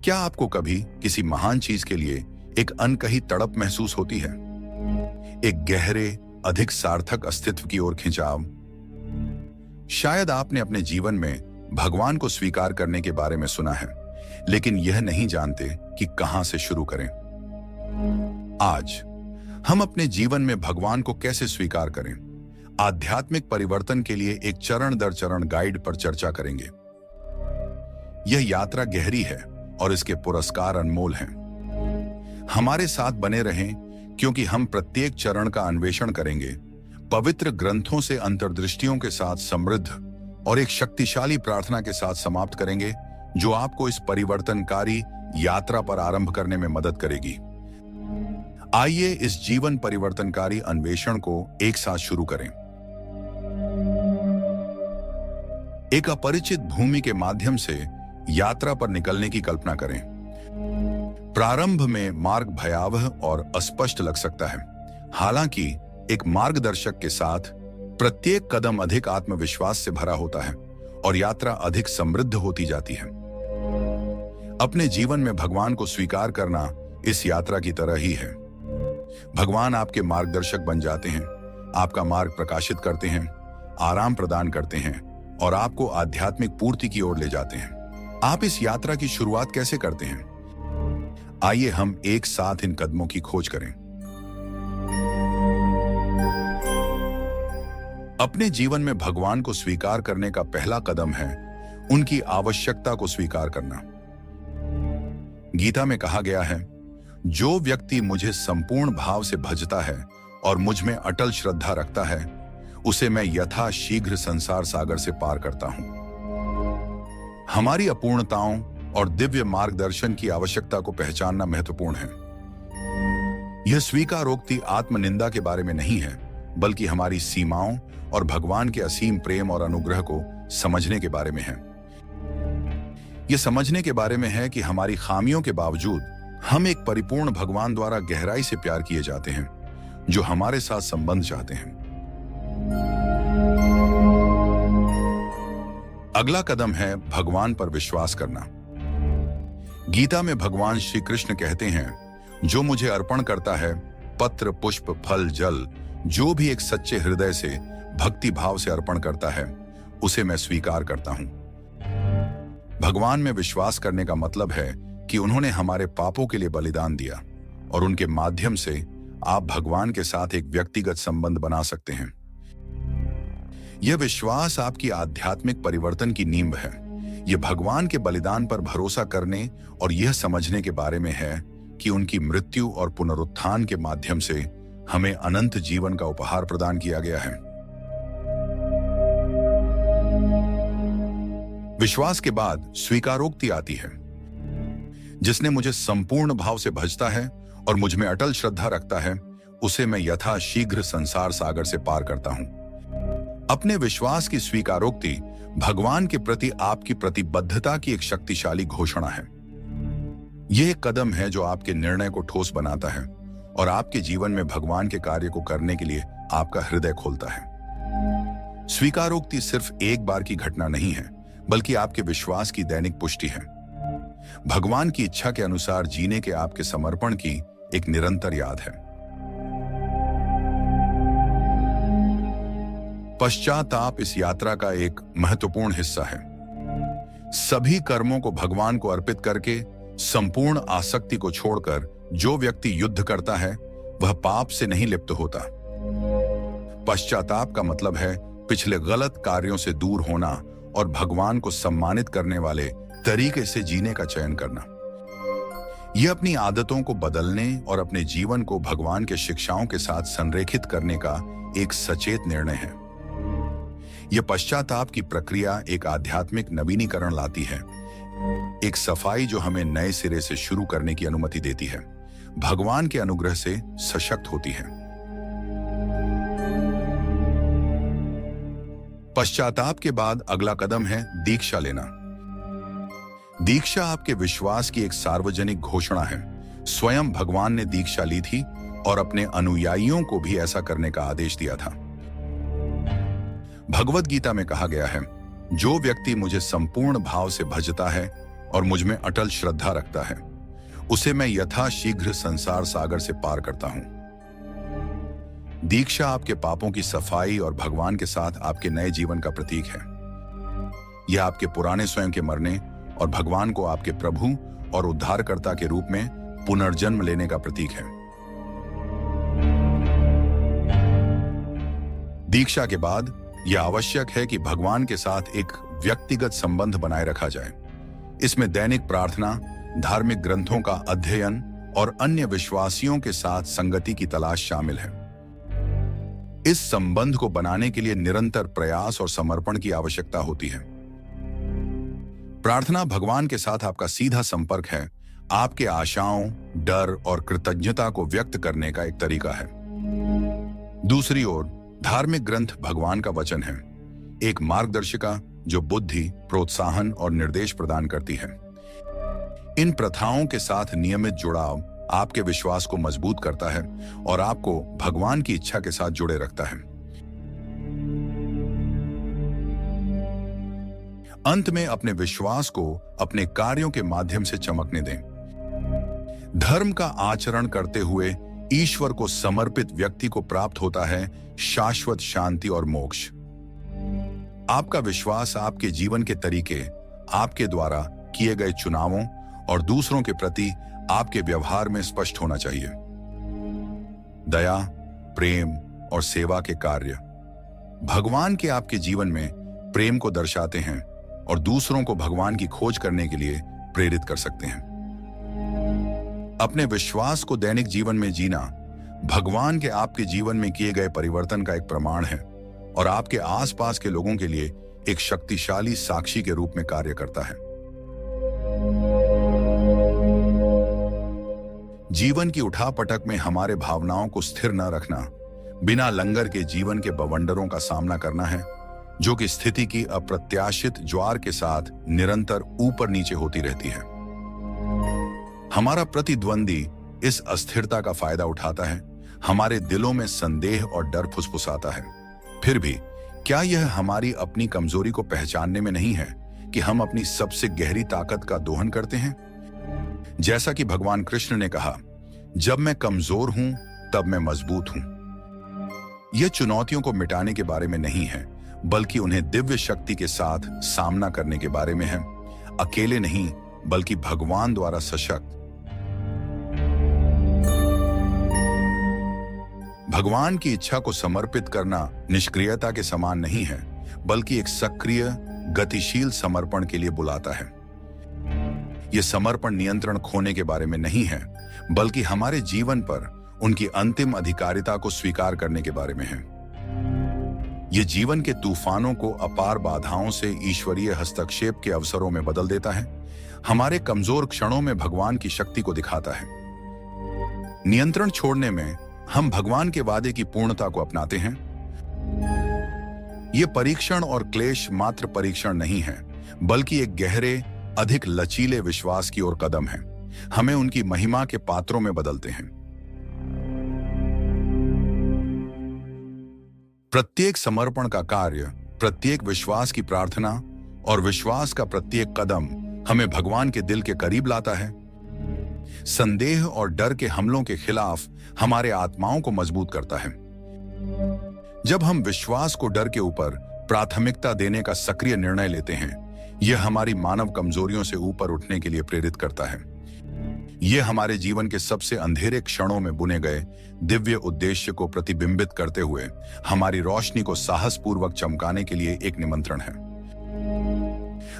क्या आपको कभी किसी महान चीज के लिए एक अनकही तड़प महसूस होती है? एक गहरे, अधिक सार्थक अस्तित्व की ओर खिंचाव? शायद आपने अपने जीवन में भगवान को स्वीकार करने के बारे में सुना है, लेकिन यह नहीं जानते कि कहां से शुरू करें। आज हम अपने जीवन में भगवान को कैसे स्वीकार करें, आध्यात्मिक परिवर्तन के लिए एक चरण दर चरण गाइड पर चर्चा करेंगे। यह यात्रा गहरी है और इसके पुरस्कार अनमोल हैं। हमारे साथ बने रहें, क्योंकि हम प्रत्येक चरण का अन्वेषण करेंगे, पवित्र ग्रंथों से अंतर्दृष्टियों के साथ समृद्ध और एक शक्तिशाली प्रार्थना के साथ समाप्त करेंगे, जो आपको इस परिवर्तनकारी यात्रा पर आरंभ करने में मदद करेगी। आइए इस जीवन परिवर्तनकारी अन्वेषण को एक साथ शुरू करें। एक अपरिचित भूमि के माध्यम से यात्रा पर निकलने की कल्पना करें। प्रारंभ में मार्ग भयावह और अस्पष्ट लग सकता है, हालांकि एक मार्गदर्शक के साथ प्रत्येक कदम अधिक आत्मविश्वास से भरा होता है और यात्रा अधिक समृद्ध होती जाती है। अपने जीवन में भगवान को स्वीकार करना इस यात्रा की तरह ही है। भगवान आपके मार्गदर्शक बन जाते हैं, आपका मार्ग प्रकाशित करते हैं, आराम प्रदान करते हैं और आपको आध्यात्मिक पूर्ति की ओर ले जाते हैं। आप इस यात्रा की शुरुआत कैसे करते हैं? आइए हम एक साथ इन कदमों की खोज करें। अपने जीवन में भगवान को स्वीकार करने का पहला कदम है उनकी आवश्यकता को स्वीकार करना। गीता में कहा गया है, जो व्यक्ति मुझे संपूर्ण भाव से भजता है और मुझ में अटल श्रद्धा रखता है, उसे मैं यथाशीघ्र संसार सागर से पार करता हूं। हमारी अपूर्णताओं और दिव्य मार्गदर्शन की आवश्यकता को पहचानना महत्वपूर्ण है। यह स्वीकारोक्ति आत्मनिंदा के बारे में नहीं है, बल्कि हमारी सीमाओं और भगवान के असीम प्रेम और अनुग्रह को समझने के बारे में है। यह समझने के बारे में है कि हमारी खामियों के बावजूद हम एक परिपूर्ण भगवान द्वारा गहराई से प्यार किए जाते हैं, जो हमारे साथ संबंध चाहते हैं। अगला कदम है भगवान पर विश्वास करना। गीता में भगवान श्री कृष्ण कहते हैं, जो मुझे अर्पण करता है, पत्र पुष्प फल जल, जो भी एक सच्चे हृदय से भक्ति भाव से अर्पण करता है, उसे मैं स्वीकार करता हूं। भगवान में विश्वास करने का मतलब है कि उन्होंने हमारे पापों के लिए बलिदान दिया और उनके माध्यम से आप भगवान के साथ एक व्यक्तिगत संबंध बना सकते हैं। यह विश्वास आपकी आध्यात्मिक परिवर्तन की नींव है। यह भगवान के बलिदान पर भरोसा करने और यह समझने के बारे में है कि उनकी मृत्यु और पुनरुत्थान के माध्यम से हमें अनंत जीवन का उपहार प्रदान किया गया है। विश्वास के बाद स्वीकारोक्ति आती है। जिसने मुझे संपूर्ण भाव से भजता है और मुझ में अटल श्रद्धा रखता है, उसे मैं यथाशीघ्र संसार सागर से पार करता हूं। अपने विश्वास की स्वीकारोक्ति भगवान के प्रति आपकी प्रतिबद्धता की एक शक्तिशाली घोषणा है। यह एक कदम है जो आपके निर्णय को ठोस बनाता है और आपके जीवन में भगवान के कार्य को करने के लिए आपका हृदय खोलता है। स्वीकारोक्ति सिर्फ एक बार की घटना नहीं है, बल्कि आपके विश्वास की दैनिक पुष्टि है। भगवान की इच्छा के अनुसार जीने के आपके समर्पण की एक निरंतर याद है। पश्चाताप इस यात्रा का एक महत्वपूर्ण हिस्सा है। सभी कर्मों को भगवान को अर्पित करके, संपूर्ण आसक्ति को छोड़कर जो व्यक्ति युद्ध करता है, वह पाप से नहीं लिप्त होता। पश्चाताप का मतलब है पिछले गलत कार्यों से दूर होना और भगवान को सम्मानित करने वाले तरीके से जीने का चयन करना। यह अपनी आदतों को बदलने और अपने जीवन को भगवान के शिक्षाओं के साथ संरेखित करने का एक सचेत निर्णय है। यह पश्चाताप की प्रक्रिया एक आध्यात्मिक नवीनीकरण लाती है, एक सफाई जो हमें नए सिरे से शुरू करने की अनुमति देती है, भगवान के अनुग्रह से सशक्त होती है। पश्चाताप के बाद अगला कदम है दीक्षा लेना। दीक्षा आपके विश्वास की एक सार्वजनिक घोषणा है। स्वयं भगवान ने दीक्षा ली थी और अपने अनुयायियों को भी ऐसा करने का आदेश दिया था। भगवत गीता में कहा गया है, जो व्यक्ति मुझे संपूर्ण भाव से भजता है और मुझ में अटल श्रद्धा रखता है, उसे मैं यथाशीघ्र संसार सागर से पार करता हूं। दीक्षा आपके पापों की सफाई और भगवान के साथ आपके नए जीवन का प्रतीक है। यह आपके पुराने स्वयं के मरने और भगवान को आपके प्रभु और उद्धारकर्ता के रूप में पुनर्जन्म लेने का प्रतीक है। दीक्षा के बाद यह आवश्यक है कि भगवान के साथ एक व्यक्तिगत संबंध बनाए रखा जाए। इसमें दैनिक प्रार्थना, धार्मिक ग्रंथों का अध्ययन और अन्य विश्वासियों के साथ संगति की तलाश शामिल है। इस संबंध को बनाने के लिए निरंतर प्रयास और समर्पण की आवश्यकता होती है। प्रार्थना भगवान के साथ आपका सीधा संपर्क है, आपके आशाओं, डर और कृतज्ञता को व्यक्त करने का एक तरीका है। दूसरी ओर धार्मिक ग्रंथ भगवान का वचन है, एक मार्गदर्शिका जो बुद्धि, प्रोत्साहन और निर्देश प्रदान करती है। इन प्रथाओं के साथ नियमित जुड़ाव आपके विश्वास को मजबूत करता है और आपको भगवान की इच्छा के साथ जुड़े रखता है। अंत में अपने विश्वास को अपने कार्यों के माध्यम से चमकने दें। धर्म का आचरण करते हुए ईश्वर को समर्पित व्यक्ति को प्राप्त होता है शाश्वत शांति और मोक्ष। आपका विश्वास आपके जीवन के तरीके, आपके द्वारा किए गए चुनावों और दूसरों के प्रति आपके व्यवहार में स्पष्ट होना चाहिए। दया, प्रेम और सेवा के कार्य भगवान के आपके जीवन में प्रेम को दर्शाते हैं और दूसरों को भगवान की खोज करने के लिए प्रेरित कर सकते हैं। अपने विश्वास को दैनिक जीवन में जीना भगवान के आपके जीवन में किए गए परिवर्तन का एक प्रमाण है और आपके आसपास के लोगों के लिए एक शक्तिशाली साक्षी के रूप में कार्य करता है। जीवन की उठापटक में हमारे भावनाओं को स्थिर न रखना बिना लंगर के जीवन के बवंडरों का सामना करना है, जो कि स्थिति की अप्रत्याशित ज्वार के साथ निरंतर ऊपर नीचे होती रहती है। हमारा प्रतिद्वंदी इस अस्थिरता का फायदा उठाता है, हमारे दिलों में संदेह और डर फुसफुसाता है। फिर भी क्या यह हमारी अपनी कमजोरी को पहचानने में नहीं है कि हम अपनी सबसे गहरी ताकत का दोहन करते हैं? जैसा कि भगवान कृष्ण ने कहा, जब मैं कमजोर हूं तब मैं मजबूत हूं। यह चुनौतियों को मिटाने के बारे में नहीं है, बल्कि उन्हें दिव्य शक्ति के साथ सामना करने के बारे में है। अकेले नहीं, बल्कि भगवान द्वारा सशक्त। भगवान की इच्छा को समर्पित करना निष्क्रियता के समान नहीं है, बल्कि एक सक्रिय, गतिशील समर्पण के लिए बुलाता है। यह समर्पण नियंत्रण खोने के बारे में नहीं है, बल्कि हमारे जीवन पर उनकी अंतिम अधिकारिता को स्वीकार करने के बारे में है। यह जीवन के तूफानों को अपार बाधाओं से ईश्वरीय हस्तक्षेप के अवसरों में बदल देता है, हमारे कमजोर क्षणों में भगवान की शक्ति को दिखाता है। नियंत्रण छोड़ने में हम भगवान के वादे की पूर्णता को अपनाते हैं। यह परीक्षण और क्लेश मात्र परीक्षण नहीं है, बल्कि एक गहरे, अधिक लचीले विश्वास की ओर कदम है। हमें उनकी महिमा के पात्रों में बदलते हैं। प्रत्येक समर्पण का कार्य, प्रत्येक विश्वास की प्रार्थना और विश्वास का प्रत्येक कदम हमें भगवान के दिल के करीब लाता है। संदेह और डर के हमलों के खिलाफ हमारे आत्माओं को मजबूत करता है। जब हम विश्वास को डर के ऊपर प्राथमिकता देने का सक्रिय निर्णय लेते हैं, यह हमारी मानव कमजोरियों से ऊपर उठने के लिए प्रेरित करता है। यह हमारे जीवन के सबसे अंधेरे क्षणों में बुने गए दिव्य उद्देश्य को प्रतिबिंबित करते हुए हमारी रोशनी को साहसपूर्वक चमकाने के लिए एक निमंत्रण है।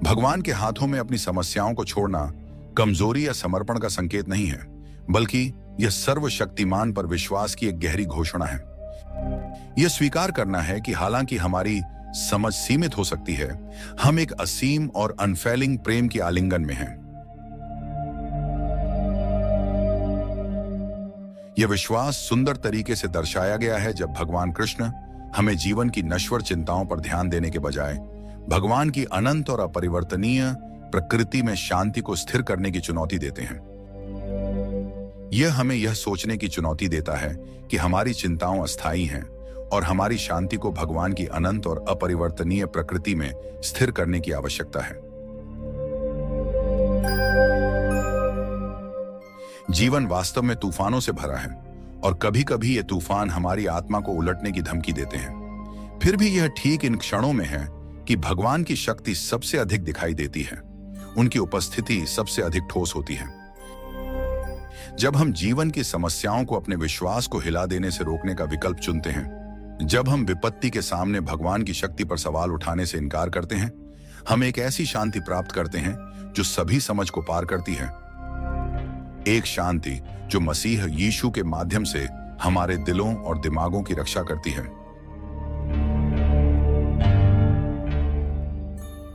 भगवान के हाथों में अपनी समस्याओं को छोड़ना कमजोरी या समर्पण का संकेत नहीं है, बल्कि यह सर्वशक्तिमान पर विश्वास की एक गहरी घोषणा है। यह स्वीकार करना है कि हालांकि हमारी समझ सीमित हो सकती है, हम एक असीम और अनफेलिंग प्रेम के आलिंगन में हैं। यह विश्वास सुंदर तरीके से दर्शाया गया है जब भगवान कृष्ण हमें जीवन की नश्वर चिंताओं पर ध्यान देने के बजाय भगवान की अनंत और अपरिवर्तनीय प्रकृति में शांति को स्थिर करने की चुनौती देते हैं। यह हमें यह सोचने की चुनौती देता है कि हमारी चिंताएं अस्थायी हैं और हमारी शांति को भगवान की अनंत और अपरिवर्तनीय प्रकृति में स्थिर करने की आवश्यकता है। जीवन वास्तव में तूफानों से भरा है और कभी कभी ये तूफान हमारी आत्मा को उलटने की धमकी देते हैं। फिर भी यह ठीक इन क्षणों में है कि भगवान की शक्ति सबसे अधिक दिखाई देती है। उनकी उपस्थिति सबसे अधिक ठोस होती है। जब हम जीवन की समस्याओं को अपने विश्वास को हिला देने से रोकने का विकल्प चुनते हैं, जब हम विपत्ति के सामने भगवान की शक्ति पर सवाल उठाने से इनकार करते हैं, हम एक ऐसी शांति प्राप्त करते हैं जो सभी समझ को पार करती है। एक शांति जो मसीह यीशु के माध्यम से हमारे दिलों और दिमागों की रक्षा करती है।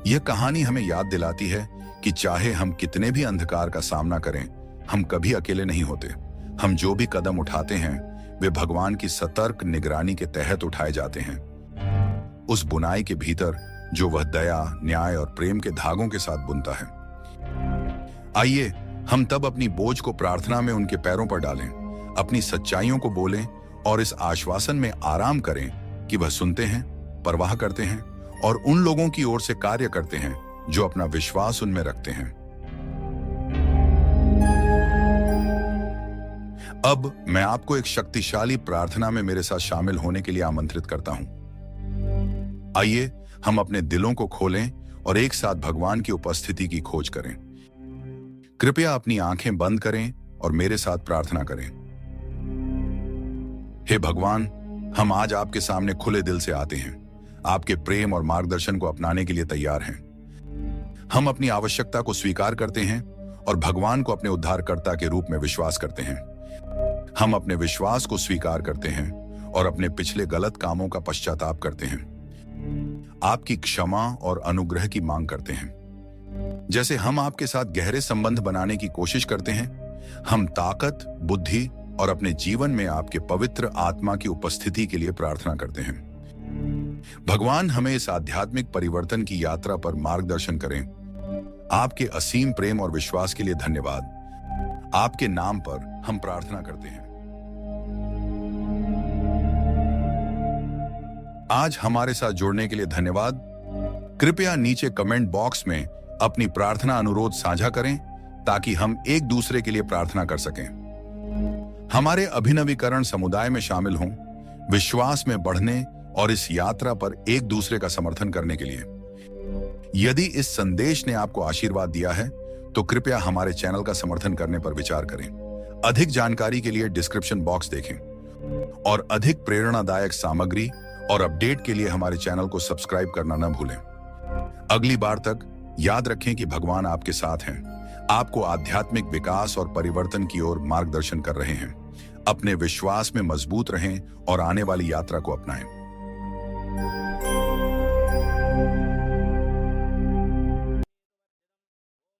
यह कहानी हमें याद दिलाती है कि चाहे हम कितने भी अंधकार का सामना करें, हम कभी अकेले नहीं होते। हम जो भी कदम उठाते हैं वे भगवान की सतर्क निगरानी के तहत उठाए जाते हैं, उस बुनाई के भीतर जो वह दया, न्याय और प्रेम के धागों के साथ बुनता है। आइए हम तब अपनी बोझ को प्रार्थना में उनके पैरों पर डालें, अपनी सच्चाइयों को बोलें और इस आश्वासन में आराम करें कि वह सुनते हैं, परवाह करते हैं और उन लोगों की ओर से कार्य करते हैं जो अपना विश्वास उनमें रखते हैं। अब मैं आपको एक शक्तिशाली प्रार्थना में मेरे साथ शामिल होने के लिए आमंत्रित करता हूं। आइए हम अपने दिलों को खोलें और एक साथ भगवान की उपस्थिति की खोज करें। कृपया अपनी आंखें बंद करें और मेरे साथ प्रार्थना करें। हे भगवान, हम आज आपके सामने खुले दिल से आते हैं, आपके प्रेम और मार्गदर्शन को अपनाने के लिए तैयार हैं। हम अपनी आवश्यकता को स्वीकार करते हैं और भगवान को अपने उद्धारकर्ता के रूप में विश्वास करते हैं। हम अपने विश्वास को स्वीकार करते हैं और अपने पिछले गलत कामों का पश्चाताप करते हैं। आपकी क्षमा और अनुग्रह की मांग करते हैं। जैसे हम आपके साथ गहरे संबंध बनाने की कोशिश करते हैं, हम ताकत, बुद्धि और अपने जीवन में आपके पवित्र आत्मा की उपस्थिति के लिए प्रार्थना करते हैं। भगवान हमें इस आध्यात्मिक परिवर्तन की यात्रा पर मार्गदर्शन करें। आपके असीम प्रेम और विश्वास के लिए धन्यवाद। आपके नाम पर हम प्रार्थना करते हैं। आज हमारे साथ जुड़ने के लिए धन्यवाद। कृपया नीचे कमेंट बॉक्स में अपनी प्रार्थना अनुरोध साझा करें ताकि हम एक दूसरे के लिए प्रार्थना कर सकें। हमारे अभिनवीकरण समुदाय में शामिल हों, विश्वास में बढ़ने और इस यात्रा पर एक दूसरे का समर्थन करने के लिए। यदि इस संदेश ने आपको आशीर्वाद दिया है तो कृपया हमारे चैनल का समर्थन करने पर विचार करें। अधिक जानकारी के लिए डिस्क्रिप्शन बॉक्स देखें और अधिक प्रेरणादायक सामग्री और अपडेट के लिए हमारे चैनल को सब्सक्राइब करना न भूलें। अगली बार तक याद रखें कि भगवान आपके साथ हैं, आपको आध्यात्मिक विकास और परिवर्तन की ओर मार्गदर्शन कर रहे हैं। अपने विश्वास में मजबूत रहें और आने वाली यात्रा को अपनाएं।